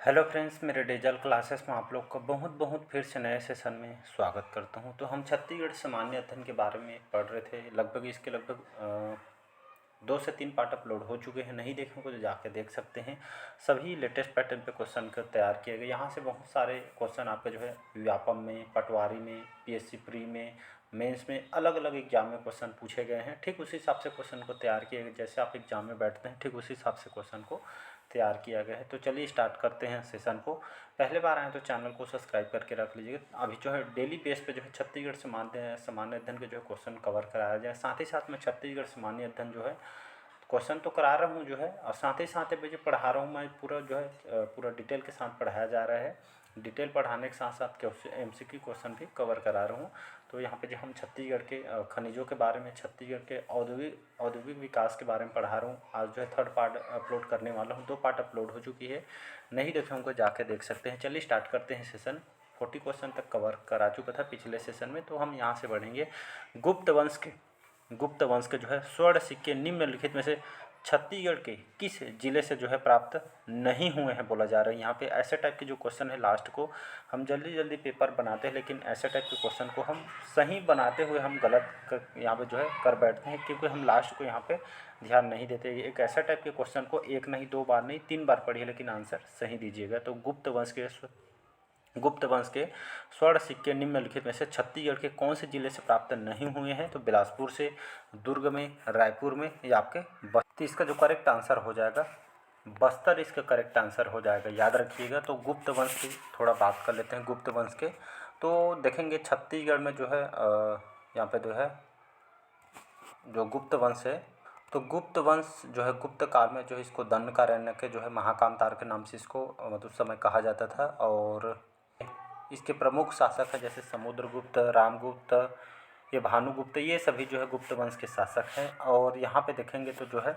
Hello friends, मेरे dazzle classes में आप लोग का बहुत बहुत फिर से नए सेशन में स्वागत करता हूं। तो हम छत्तीसगढ़ सामान्य अध्ययन के बारे में पढ़ रहे थे। लगभग इसके 2 से 3 पार्ट अपलोड हो चुके हैं। नहीं देखे को तो जाके देख सकते हैं। सभी लेटेस्ट पैटर्न पे क्वेश्चन कर तैयार किए गए। यहाँ से बहुत सारे क्वेश्चन आपके जो है व्यापम में, पटवारी में, पीएससी प्री में, मेंस में अलग अलग एग्जाम में क्वेश्चन पूछे गए हैं। ठीक उसी हिसाब से क्वेश्चन को तैयार किए गए। जैसे आप एग्जाम में बैठते हैं ठीक उसी हिसाब से क्वेश्चन को तैयार किया गया है। तो चलिए स्टार्ट करते हैं सेशन को। पहले बार आए तो चैनल को सब्सक्राइब करके रख लीजिएगा। अभी जो है डेली बेस पे जो है छत्तीसगढ़ सामान्य अध्ययन के जो है क्वेश्चन कवर कराया जाए। साथ ही साथ में छत्तीसगढ़ सामान्य अध्ययन जो है क्वेश्चन तो करा रहा हूँ जो है, और साथ ही साथ जो पढ़ा रहा हूँ मैं पूरा जो है पूरा डिटेल के साथ पढ़ाया जा रहा है। डिटेल पढ़ाने के साथ साथ एमसीक्यू क्वेश्चन भी कवर करा रहा हूँ। तो यहाँ पे जो हम छत्तीसगढ़ के खनिजों के बारे में, छत्तीसगढ़ के औद्योगिक विकास के बारे में पढ़ा रहा हूँ। आज जो है 3rd पार्ट अपलोड करने वाला हूँ। 2 पार्ट अपलोड हो चुकी है। नहीं देखे उनको जाके देख सकते हैं। चलिए स्टार्ट करते हैं सेशन। 40 क्वेश्चन तक कवर करा चुका था पिछले सेशन में। तो हम यहाँ से बढ़ेंगे। गुप्त वंश के जो है स्वर्ण सिक्के निम्नलिखित में से छत्तीसगढ़ के किस जिले से जो है प्राप्त नहीं हुए हैं बोला जा रहा है। यहाँ पे ऐसे टाइप के जो क्वेश्चन है लास्ट को हम जल्दी जल्दी पेपर बनाते हैं, लेकिन ऐसे टाइप के क्वेश्चन को हम सही बनाते हुए हम गलत यहाँ पे जो है कर बैठते हैं, क्योंकि हम लास्ट को यहाँ पे ध्यान नहीं देते। एक ऐसा टाइप के क्वेश्चन को 1 नहीं 2 बार नहीं 3 बार पढ़िए, लेकिन आंसर सही दीजिएगा। तो गुप्त वंश के स्वर्ण सिक्के निम्नलिखित में से छत्तीसगढ़ के कौन से जिले से प्राप्त नहीं हुए हैं? तो बिलासपुर से, दुर्ग में, रायपुर में या आपके बस्तर। इसका जो करेक्ट आंसर हो जाएगा बस्तर, इसका करेक्ट आंसर हो जाएगा। याद रखिएगा। तो गुप्त वंश की थोड़ा बात कर लेते हैं। गुप्त वंश के तो देखेंगे छत्तीसगढ़ में जो है यहाँ पे जो है जो गुप्त वंश है, तो गुप्त वंश जो है गुप्त काल में जो है इसको दंडकारण्य के जो है महाकामतार के नाम से इसको मतलब उस समय कहा जाता था। और इसके प्रमुख शासक हैं जैसे समुद्रगुप्त, रामगुप्त, ये भानुगुप्त, ये सभी जो है गुप्त वंश के शासक हैं। और यहाँ पे देखेंगे तो जो है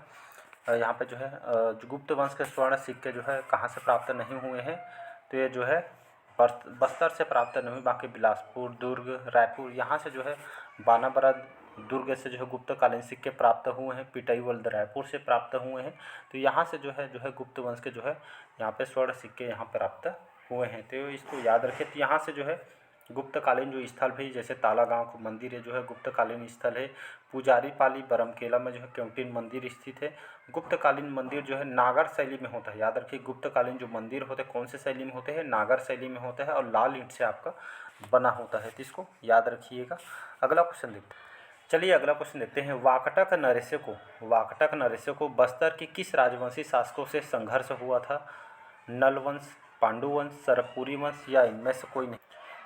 यहाँ पे जो है जो गुप्त वंश के स्वर्ण सिक्के जो है कहाँ से प्राप्त नहीं हुए हैं? तो ये जो है बस्तर से प्राप्त नहीं हुए। बाकी बिलासपुर, दुर्ग, रायपुर यहाँ से जो है बानाबरद, दुर्ग से जो है गुप्तकालीन सिक्के प्राप्त हुए हैं। पिटईवल्द रायपुर से प्राप्त हुए हैं। तो यहाँ से जो है गुप्त वंश के जो है यहाँ पे स्वर्ण सिक्के यहाँ प्राप्त हुए हैं। तो इसको याद रखें। तो यहाँ से जो है गुप्तकालीन जो स्थल भी, जैसे तालागाँव मंदिर है जो है गुप्तकालीन स्थल है। पुजारी पाली बरमकेला में जो है क्योंटिन मंदिर स्थित है। गुप्तकालीन मंदिर जो है नागर शैली में होता है। याद रखिए गुप्तकालीन जो मंदिर होते हैं कौन से शैली में होते हैं? नागर शैली में होता है, और लाल ईंट से आपका बना होता है। तो इसको याद रखिएगा। अगला क्वेश्चन देखते हैं। चलिए अगला क्वेश्चन देखते हैं। वाकटक नरेश को बस्तर की किस राजवंशी शासकों से संघर्ष हुआ था? नल वंश, पांडु वंश, सरकपुरी वंश या इनमें से कोई नहीं?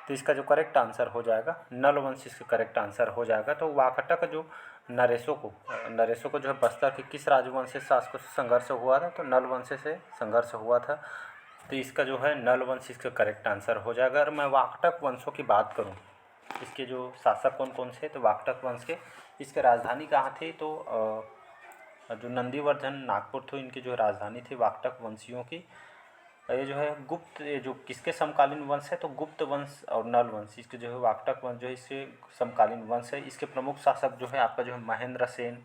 तो इसका जो करेक्ट आंसर हो जाएगा नल वंश, इसका करेक्ट आंसर हो जाएगा। तो वाकटक जो नरेशों को जो है बस्तर के किस राजवंश से शासकों से संघर्ष हुआ था? तो नल वंश से संघर्ष हुआ था। तो इसका जो है नल वंश इसका करेक्ट आंसर हो जाएगा। अगर मैं वाकटक वंशों की बात करूँ, इसके जो शासक कौन कौन से? तो वाकटक वंश के इसके राजधानी कहाँ थी? तो जो नंदीवर्धन, नागपुर थी इनकी जो राजधानी थी वाकटक वंशियों की। ये जो है गुप्त, ये जो किसके समकालीन वंश है? तो गुप्त वंश और नल वंश, इसके जो है वाकटक वंश जो है इसके समकालीन वंश है। इसके प्रमुख शासक जो है आपका जो है महेंद्र सेन,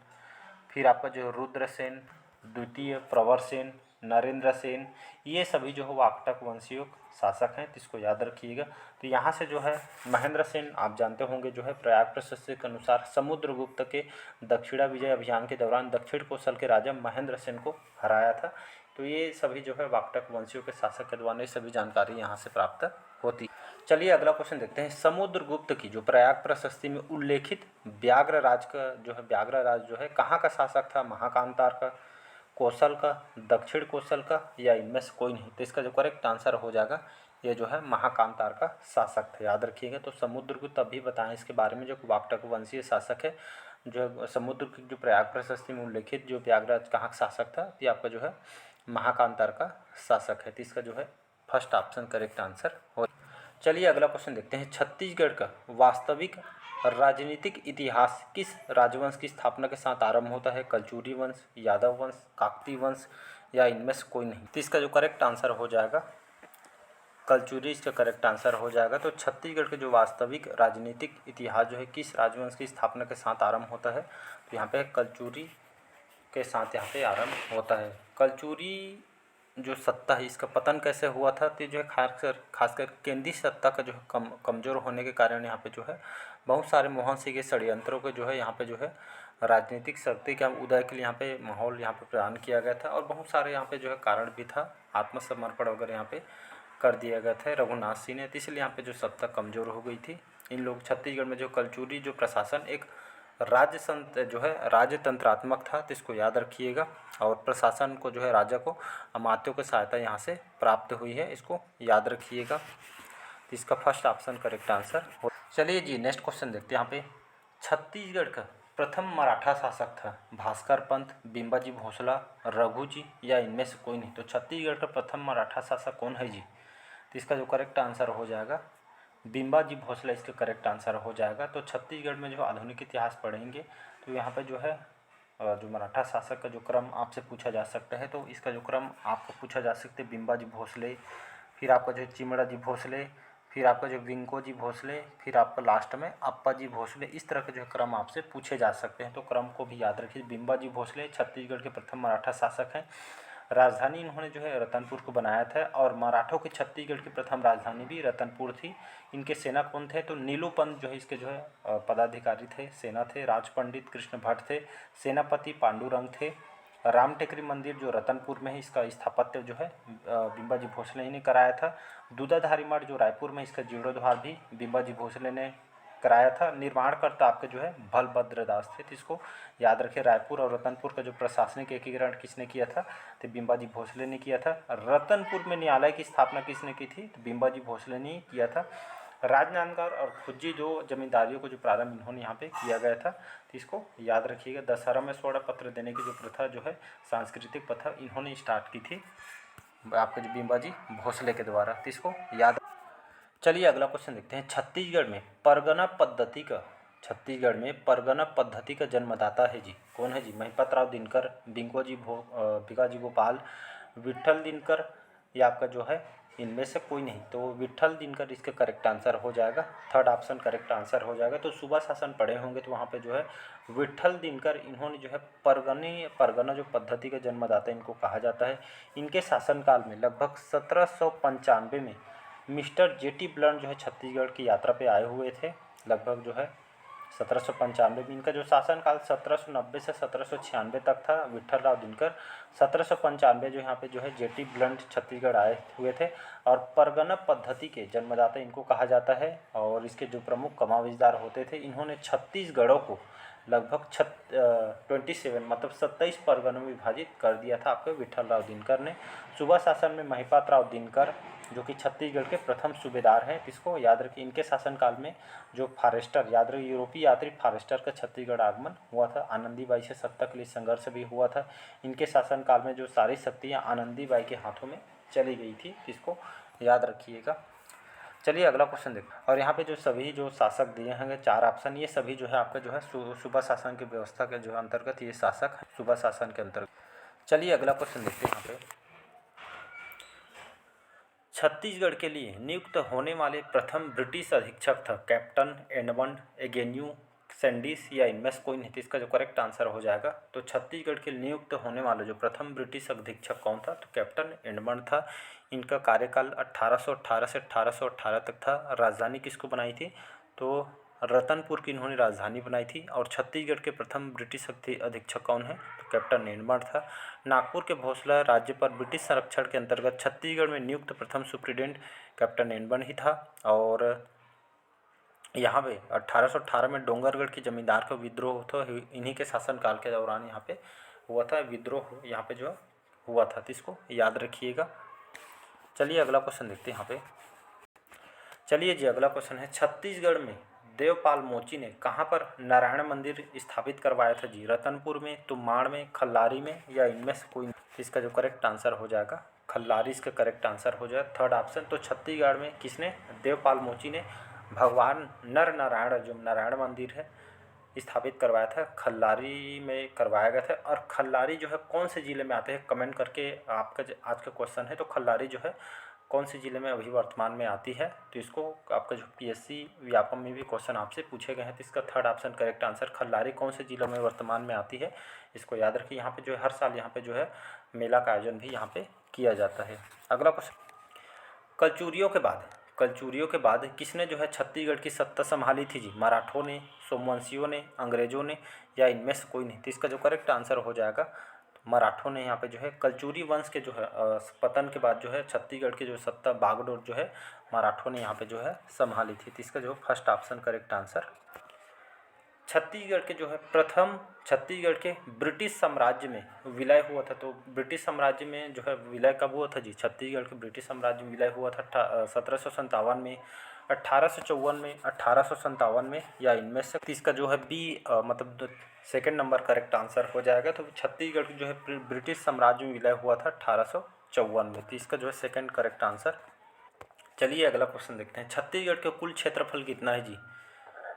फिर आपका जो है रुद्रसेन द्वितीय, प्रवर सेन, नरेंद्र सेन, ये सभी जो है वाकटक वंशियों शासक हैं। तो इसको याद रखिएगा। तो यहाँ से जो है महेंद्र सेन आप जानते होंगे जो है प्रयाग प्रशस्ति के अनुसार समुद्रगुप्त के दक्षिणा विजय अभियान के दौरान दक्षिण कोसल के राजा महेंद्र सेन को हराया था। तो ये सभी जो है वाकटक वंशियों के शासक के द्वारा ये सभी जानकारी यहाँ से प्राप्त होती। चलिए अगला क्वेश्चन देखते हैं। समुद्रगुप्त की जो प्रयाग प्रशस्ति में उल्लेखित व्याघ्र राज जो है कहाँ का शासक था? महाकामतार का, कौशल का, दक्षिण कौशल का या इनमें से कोई नहीं? तो इसका जो करेक्ट आंसर हो जाएगा ये जो है महाकामतार का शासक था। याद रखिएगा। तो समुद्रगुप्त अभी बताएं इसके बारे में, जो वाकटक वंशीय शासक है, जो समुद्र की जो प्रयाग प्रशस्ति में उल्लेखित जो व्याघ्रराज कहाँ का शासक था? ये आपका जो है महाकामतार का शासक है। तो इसका जो है फर्स्ट ऑप्शन करेक्ट आंसर हो। चलिए अगला क्वेश्चन देखते हैं। छत्तीसगढ़ का वास्तविक राजनीतिक इतिहास किस राजवंश की स्थापना के साथ आरंभ होता है? कलचुरी वंश, यादव वंश, काकती वंश या इनमें से कोई नहीं? तो इसका जो करेक्ट आंसर हो जाएगा कलचुरी, इसका करेक्ट आंसर हो जाएगा। तो छत्तीसगढ़ के जो वास्तविक राजनीतिक इतिहास जो है किस राजवंश की स्थापना के साथ आरंभ होता है? तो यहाँ पे कलचुरी के साथ यहाँ पे आरंभ होता है। कलचुरी जो सत्ता है इसका पतन कैसे हुआ था, तो जो है खासकर केंद्रीय सत्ता का जो है कमज़ोर होने के कारण यहाँ पे जो है बहुत सारे मोहन सिंह के षड्यंत्रों को जो है यहाँ पे जो है राजनीतिक शक्ति के उदय के लिए यहाँ पे माहौल यहाँ पे प्रदान किया गया था। और बहुत सारे यहाँ पे जो है कारण भी था, आत्मसमर्पण वगैरह यहाँ पे कर दिया गया था रघुनाथ सिंह ने, तो इसलिए यहाँ पे जो सत्ता कमज़ोर हो गई थी। इन लोग छत्तीसगढ़ में जो कलचुरी जो प्रशासन एक जो है राजतंत्रात्मक था, तो इसको याद रखिएगा। और प्रशासन को जो है राजा को अमात्यों की सहायता यहाँ से प्राप्त हुई है, इसको याद रखिएगा। तो इसका फर्स्ट ऑप्शन करेक्ट आंसर हो। चलिए जी नेक्स्ट क्वेश्चन देखते हैं। यहाँ पे छत्तीसगढ़ का प्रथम मराठा शासक था भास्कर पंत, बिम्बाजी भोसला, रघु जी या इनमें से कोई नहीं। तो छत्तीसगढ़ का प्रथम मराठा शासक कौन है जी? तो इसका जो करेक्ट आंसर हो जाएगा बिम्बाजी भोसला, इसका करेक्ट आंसर हो जाएगा। तो छत्तीसगढ़ में जो आधुनिक इतिहास पढ़ेंगे तो यहाँ पे जो है जो मराठा शासक का जो क्रम आपसे पूछा जा सकता है, तो इसका जो क्रम आपको पूछा जा सकता है बिम्बाजी भोसले, फिर आपका जो चिमड़ा जी भोसले, फिर आपका जो विंको जी भोसले, फिर आपका लास्ट में अप्पा जी भोसले, इस तरह के जो है क्रम आपसे पूछे जा सकते हैं। तो क्रम को भी याद रखिए। बिम्बाजी भोसले छत्तीसगढ़ के प्रथम मराठा शासक हैं। राजधानी इन्होंने जो है रतनपुर को बनाया था, और मराठों की छत्तीसगढ़ की प्रथम राजधानी भी रतनपुर थी। इनके सेना कौन थे? तो नीलू पंत जो है इसके जो है पदाधिकारी थे, सेना थे। राज पंडित कृष्ण भट्ट थे, सेनापति पांडुरंग थे। राम टेकरी मंदिर जो रतनपुर में है, इसका स्थापत्य जो है बिम्बाजी भोसले ही ने कराया था। दूधाधारी मठ जो रायपुर में, इसका जीर्णोद्धार भी बिम्बाजी भोसले ने कराया था। निर्माणकर्ता आपके जो है बलभद्र दास थे, तो इसको याद रखें। रायपुर और रतनपुर का जो प्रशासनिक एकीकरण किसने किया था? तो बिम्बाजी भोसले ने किया था। रतनपुर में न्यायालय की स्थापना किसने की थी? तो बिम्बाजी भोसले ने किया था। राजनांदगांव और खुज्जी जो जमींदारियों को जो प्रारंभ इन्होंने यहाँ पे किया गया था, तो इसको याद रखिएगा। दशहरा में स्वर्ण पत्र देने की जो प्रथा जो है सांस्कृतिक प्रथा इन्होंने स्टार्ट की थी आपके जो बिम्बाजी भोसले के द्वारा, तो इसको याद। चलिए अगला क्वेश्चन देखते हैं। छत्तीसगढ़ में परगना पद्धति का जन्मदाता है जी, कौन है जी? महिपत राव दिनकर, भिकाजी गोपाल, विट्ठल दिनकर या आपका जो है इनमें से कोई नहीं। तो विट्ठल दिनकर इसका करेक्ट आंसर हो जाएगा। थर्ड ऑप्शन करेक्ट आंसर हो जाएगा। तो सूबा शासन पढ़े होंगे तो वहाँ पे जो है विट्ठल दिनकर इन्होंने जो है परगना जो पद्धति का जन्मदाता इनको कहा जाता है। इनके शासनकाल में लगभग 1795 में मिस्टर जेटी ब्लंट जो है छत्तीसगढ़ की यात्रा पे आए हुए थे। लगभग जो है 1795 में। इनका जो शासनकाल 1790 से 1796 तक था। विट्ठल राव दिनकर 1795 जो यहाँ पे जो है जेटी ब्लंट छत्तीसगढ़ आए हुए थे, और परगना पद्धति के जन्मदाता इनको कहा जाता है। और इसके जो प्रमुख कमाविजदार होते थे, इन्होंने छत्तीसगढ़ों को लगभग 27 मतलब 27 परगनों में विभाजित कर दिया था आपके विट्ठल राव दिनकर ने। सूबा शासन में महिपात राव दिनकर जो कि छत्तीसगढ़ के प्रथम सूबेदार हैं, इसको याद रखिए। इनके शासनकाल में जो फॉरेस्टर, याद रखिए, यूरोपीय यात्री फॉरेस्टर का छत्तीसगढ़ आगमन हुआ था। आनंदीबाई से सत्ता के लिए संघर्ष भी हुआ था। इनके शासनकाल में जो सारी शक्तियाँ आनंदीबाई के हाथों में चली गई थी, इसको याद रखिएगा। चलिए अगला क्वेश्चन देखते हैं। और यहाँ पे जो सभी जो शासक दिए हैं 4 ऑप्शन, ये सभी जो है आपका जो है सूबा शासन की व्यवस्था के जो अंतर्गत ये शासक है सूबा शासन के अंतर्गत। चलिए अगला क्वेश्चन देखते हैं। यहाँ पे छत्तीसगढ़ के लिए नियुक्त होने वाले प्रथम ब्रिटिश अधीक्षक था कैप्टन एडमंड एगेन्यू सैंडिस या इनमें से कोई नहीं। तो इसका जो करेक्ट आंसर हो जाएगा, तो छत्तीसगढ़ के नियुक्त होने वाला जो प्रथम ब्रिटिश अधीक्षक कौन था? तो कैप्टन एडमंड था। इनका कार्यकाल 1818 से 1818 तक था। राजधानी किसको बनाई थी? तो रतनपुर की इन्होंने राजधानी बनाई थी। और छत्तीसगढ़ के प्रथम ब्रिटिश अधीक्षक कौन है? तो कैप्टन एडमंड था। नागपुर के भोसला राज्य पर ब्रिटिश संरक्षण के अंतर्गत छत्तीसगढ़ में नियुक्त प्रथम सुप्रीटेंडेंट कैप्टन एडमंड ही था। और यहाँ पे 1818 में डोंगरगढ़ की जमींदार का विद्रोह था, इन्हीं के शासनकाल के दौरान यहाँ पे हुआ था विद्रोह, यहाँ पे जो हुआ था, तो इसको याद रखिएगा। चलिए अगला क्वेश्चन देखते हैं। यहाँ पे चलिए जी अगला क्वेश्चन है, छत्तीसगढ़ में देवपाल मोची ने कहाँ पर नारायण मंदिर स्थापित करवाया था जी? रतनपुर में, तुमाड़ में, खल्लारी में या इनमें से कोई? इसका जो करेक्ट आंसर हो जाएगा खल्लारी, इसका करेक्ट आंसर हो जाएगा थर्ड ऑप्शन। तो छत्तीसगढ़ में किसने? देवपाल मोची ने भगवान नर नारायण जो नारायण मंदिर है स्थापित करवाया था, खल्लारी में करवाया गया था। और खल्लारी जो है कौन से ज़िले में आते हैं? कमेंट करके आपका आज का क्वेश्चन है। तो खल्लारी जो है कौन से ज़िले में अभी वर्तमान में आती है? तो इसको आपका जो पीएससी व्यापम में भी क्वेश्चन आपसे पूछे गए हैं, तो इसका third option correct answer Khallari कौन से ज़िलों में वर्तमान में आती है, इसको याद रखिए। यहाँ पे जो है हर साल यहाँ पे जो है मेला का आयोजन भी यहाँ पे किया जाता है। अगला क्वेश्चन, कलचुरियों के बाद किसने जो है छत्तीसगढ़ की सत्ता संभाली थी जी? मराठों ने, सोमवंशियों ने, अंग्रेजों ने, या इनमें से कोई नहीं? तो इसका जो करेक्ट आंसर हो जाएगा मराठों ने यहाँ पे जो है कलचुरी वंश के जो है पतन के बाद जो है छत्तीसगढ़ की जो सत्ता बागडोर जो है मराठों ने यहाँ पे जो है संभाली थी। तो इसका जो first option correct answer. Chhattisgarh के जो है प्रथम छत्तीसगढ़ के ब्रिटिश साम्राज्य में विलय हुआ था। तो ब्रिटिश साम्राज्य में जो है विलय कब हुआ था जी? छत्तीसगढ़ के ब्रिटिश साम्राज्य में विलय हुआ था 1757 में, 1854 में, 1857 में, या इनमें से? इसका जो है बी मतलब सेकंड नंबर करेक्ट आंसर हो जाएगा। तो छत्तीसगढ़ जो है ब्रिटिश साम्राज्य में विलय हुआ था 1854 में। तो इसका जो है सेकंड करेक्ट आंसर। चलिए अगला क्वेश्चन देखते हैं, छत्तीसगढ़ का कुल क्षेत्रफल कितना है जी?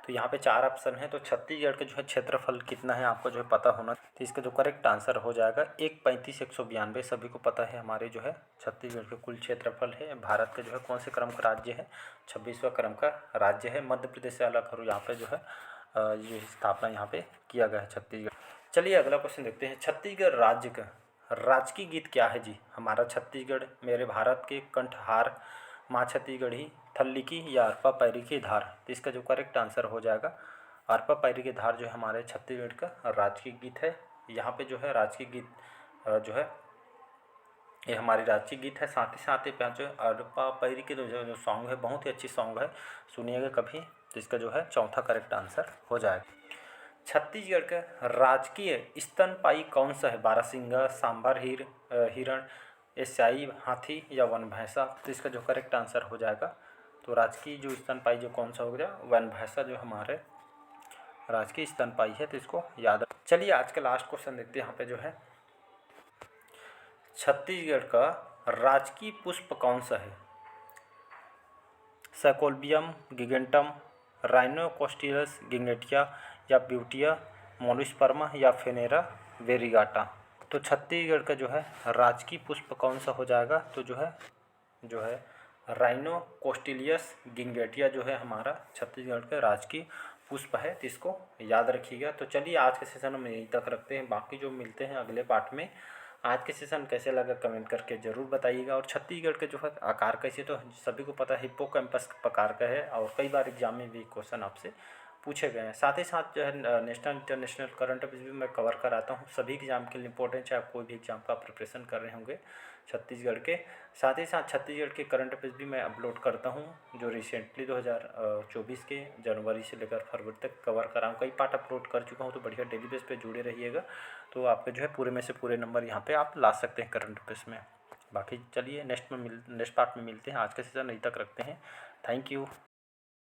तो यहाँ पे 4 ऑप्शन है। तो छत्तीसगढ़ का जो है क्षेत्रफल कितना है आपको जो है पता होना। तो इसका जो करेक्ट आंसर हो जाएगा 135,192। सभी को पता है हमारे जो है छत्तीसगढ़ के कुल क्षेत्रफल है। भारत का जो है कौन से क्रम का राज्य है? 26वां क्रम का राज्य है। मध्य प्रदेश से अलग और यहाँ पे जो है ये स्थापना यहाँ पे किया गया है छत्तीसगढ़। चलिए अगला क्वेश्चन देखते हैं, छत्तीसगढ़ राज्य का राजकीय गीत क्या है जी? हमारा छत्तीसगढ़, मेरे भारत के कंठहार, माँ छत्तीसगढ़ी, थल्ली की, या अरपा पैरी की धार? तो इसका जो करेक्ट आंसर हो जाएगा अरपा पैरी की धार जो है हमारे छत्तीसगढ़ का राजकीय गीत है। यहाँ पे जो है राजकीय गीत जो है ये हमारी राजकीय गीत है। साथ ही साथ ये जो अरपा पैरी की जो सॉन्ग है बहुत ही अच्छी सॉन्ग है, सुनिएगा कभी। तो इसका जो है चौथा करेक्ट आंसर हो जाएगा। छत्तीसगढ़ का राजकीय स्तनपायी कौन सा है? बारहसिंगा, सांभर हिरण, एशियाई हाथी, या वन भैंसा? तो इसका जो करेक्ट आंसर हो जाएगा तो राजकीय जो स्तनपायी जो कौन सा हो गया? वन भैंसा जो हमारे राजकीय स्तनपायी है। तो इसको याद रख। चलिए आज का लास्ट क्वेश्चन देखते हैं। यहाँ पे जो है छत्तीसगढ़ का राजकीय पुष्प कौन सा है? सैकोल्बियम गिगेंटम, राइनोकोस्टिलस गिग्नेटिया, या ब्यूटिया मोनिस्पर्मा, या फेनेरा वेरिगाटा? तो छत्तीसगढ़ का जो है राजकीय पुष्प कौन सा हो जाएगा? तो जो है राइनोकोस्टिलियस गिंगेटिया जो है हमारा छत्तीसगढ़ का राजकीय पुष्प है। तो इसको याद रखिएगा। तो चलिए आज के सेशन में यहीं तक रखते हैं, बाकी जो मिलते हैं अगले पार्ट में। आज के सेशन कैसे लगा कमेंट करके ज़रूर बताइएगा। और छत्तीसगढ़ के जो है आकार कैसे, तो सभी को पता है हिप्पोकैम्पस प्रकार का है और कई बार एग्जाम में भी क्वेश्चन आपसे पूछे गए हैं। साथ ही साथ जो है नेशनल इंटरनेशनल करंट अफेयर्स भी मैं कवर कराता हूँ सभी एग्जाम के लिए इम्पोर्टेंट, चाहे आप कोई भी एग्जाम का प्रिपरेशन कर रहे होंगे छत्तीसगढ़ के। साथ ही साथ छत्तीसगढ़ के करंट अफेयर्स भी मैं अपलोड करता हूँ जो रिसेंटली 2024 के जनवरी से लेकर फरवरी तक कवर करा हूँ। कई पार्ट अपलोड कर चुका हूँ। तो बढ़िया डेली बेस पे जुड़े रहिएगा, तो आपके जो है पूरे में से पूरे नंबर यहाँ पे आप ला सकते हैं करंट अफेयर्स में। बाकी चलिए नेक्स्ट पार्ट में मिलते हैं। आज का सेशन यहीं तक रखते हैं। Thank you.